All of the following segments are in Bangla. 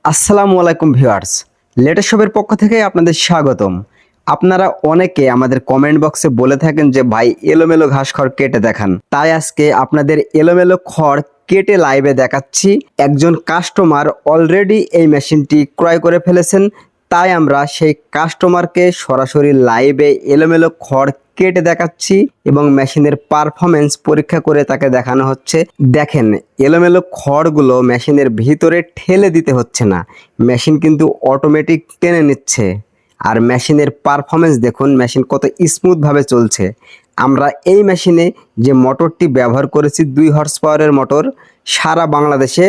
আসসালামু আলাইকুম ভিউয়ার্স, লেটেস্ট শপের পক্ষ থেকে আপনাদের স্বাগতম। আপনারা অনেকে আমাদের কমেন্ট বক্সে বলে থাকেন যে ভাই এলোমেলো ঘাস খড় কেটে দেখান, তাই আজকে আপনাদের এলোমেলো খড় কেটে লাইভে দেখাচ্ছি। একজন কাস্টমার অলরেডি এই মেশিনটি ক্রয় করে ফেলেছেন, তাই আমরা সেই কাস্টমারকে সরাসরি লাইভে এলোমেলো খড় কেটে দেখাচ্ছি এবং মেশিনের পারফরমেন্স পরীক্ষা করে তাকে দেখানো হচ্ছে। দেখেন, এলোমেলো খড়গুলো মেশিনের ভিতরে ঠেলে দিতে হচ্ছে না, মেশিন কিন্তু অটোমেটিক টেনে নিচ্ছে। আর মেশিনের পারফরমেন্স দেখুন, মেশিন কত স্মুথভাবে চলছে। আমরা এই মেশিনে যে মোটরটি ব্যবহার করেছি 2 হর্স পাওয়ারের মোটর, সারা বাংলাদেশে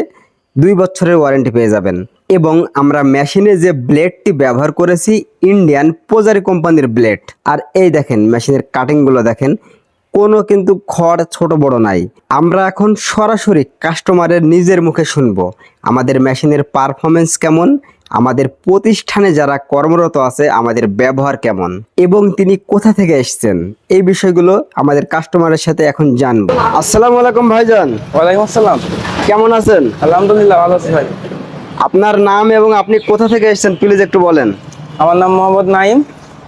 2 বছরের ওয়ারেন্টি পেয়ে যাবেন। এবং আমরা মেশিনে যে ব্লেডটি ব্যবহার করেছি ইন্ডিয়ান পোজারি কোম্পানির ব্লেড। আর এই দেখেন মেশিনের কাটিংগুলো দেখেন, কোনো কিন্তু খড় ছোট বড় নাই। আমরা এখন সরাসরি কাস্টমারের নিজের মুখে শুনবো আমাদের মেশিনের পারফরমেন্স কেমন, আমাদের প্রতিষ্ঠানে যারা কর্মরত আছে আমাদের ব্যবহার কেমন এবং তিনি কোথা থেকে এসেছেন, এই বিষয়গুলো আমাদের কাস্টমারের সাথে এখন জানবো। আসসালামু আলাইকুম ভাইজান। ওয়ালাইকুম আসসালাম। কেমন আছেন? আলহামদুলিল্লাহ, ভালো আছি ভাই। আপনার নাম এবং আপনি কোথা থেকে এসেছেন প্লিজ একটু বলেন। আমার নাম মোহাম্মদ নাইম,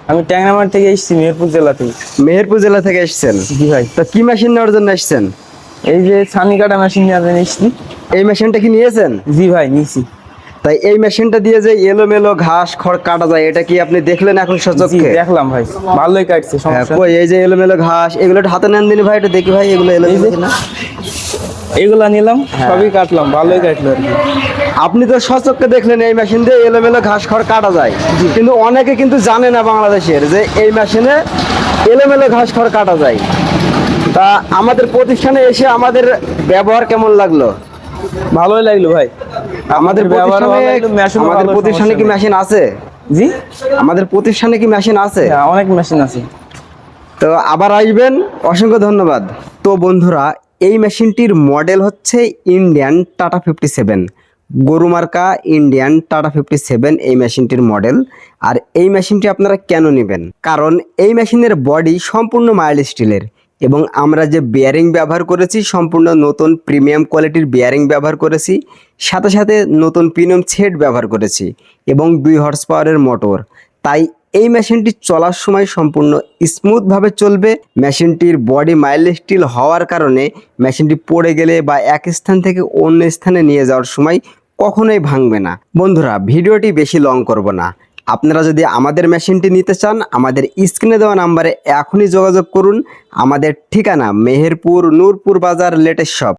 আমি ট্যাংরামার থেকে এসেছি, মেহেরপুর জেলা থেকে। মেহেরপুর জেলা থেকে এসেছেন? জি ভাই। তো কি মেশিন নেওয়ার জন্য এসেছেন? এই যে ছানি কাটা মেশিন নিয়ে এসেছি। এই মেশিনটা কি নিয়েছেন? জি ভাই, নিয়েছি। তাই এই মেশিনটা দিয়ে যে এলোমেলো ঘাস খড় কাটা যায়, এটা কি আপনি দেখলেন এখন জি সচক্ষে? দেখলাম ভাই, ভালোই কাটছে, সমস্যা কই এই যে এলোমেলো ঘাস, এগুলো একটু হাতে নেন দিন ভাই, একটু দেখি ভাই এগুলো এলোমেলো কিনা। এগুলা নিলাম, সবই কাটলাম, ভালোই কাটলো আর কি। আপনি তো সচক্ষে দেখলেন এই মেশিন দিয়ে এলোমেলো ঘাস খড় কাটা যায়, কিন্তু অনেকে কিন্তু জানে না বাংলাদেশের যে এই মেশিনে এলোমেলো ঘাস খড় কাটা যায়। তা আমাদের প্রতিষ্ঠানে এসে আমাদের ব্যবহার কেমন লাগলো? ভালোই লাগলো ভাই। আমাদের ব্যবহার ভালো প্রতিষ্ঠানে লাগলো, মেশিনও আমাদের ভালো, প্রতিষ্ঠানে কি সমস্যা নেই। মেশিন আছে? জি আমাদের প্রতিষ্ঠানে কি মেশিন আছে? হ্যাঁ, অনেক মেশিন আছে। তো আবার আসবেন, অসংখ্য ধন্যবাদ। তো বন্ধুরা, এই মেশিনটির মডেল হচ্ছে ইন্ডিয়ান টাটা 57, গরুমার্কা ইন্ডিয়ান টাটা 57 এই মেশিনটির মডেল। আর এই মেশিনটি আপনারা কেন নেবেন? কারণ এই মেশিনের বডি সম্পূর্ণ মাইল্ড স্টিলের এবং আমরা যে বিয়ারিং ব্যবহার করেছি সম্পূর্ণ নতুন প্রিমিয়াম কোয়ালিটির বিয়ারিং ব্যবহার করেছি, সাথে সাথে নতুন প্রিমিয়াম সেট ব্যবহার করেছি এবং 2 হর্স পাওয়ারের মোটর। তাই এই মেশিনটি চলার সময় সম্পূর্ণ স্মুথভাবে চলবে। মেশিনটির বডি মাইল্ড স্টিল হওয়ার কারণে মেশিনটি পড়ে গেলে বা এক স্থান থেকে অন্য স্থানে নিয়ে যাওয়ার সময় কখনোই ভাঙবে না। বন্ধুরা, ভিডিওটি বেশি লং করব না। আপনারা যদি আমাদের মেশিনটি নিতে চান আমাদের স্ক্রিনে দেওয়া নাম্বারে এখনই যোগাযোগ করুন। আমাদের ঠিকানা মেহেরপুর নূরপুর বাজার লেটেস্ট শপ।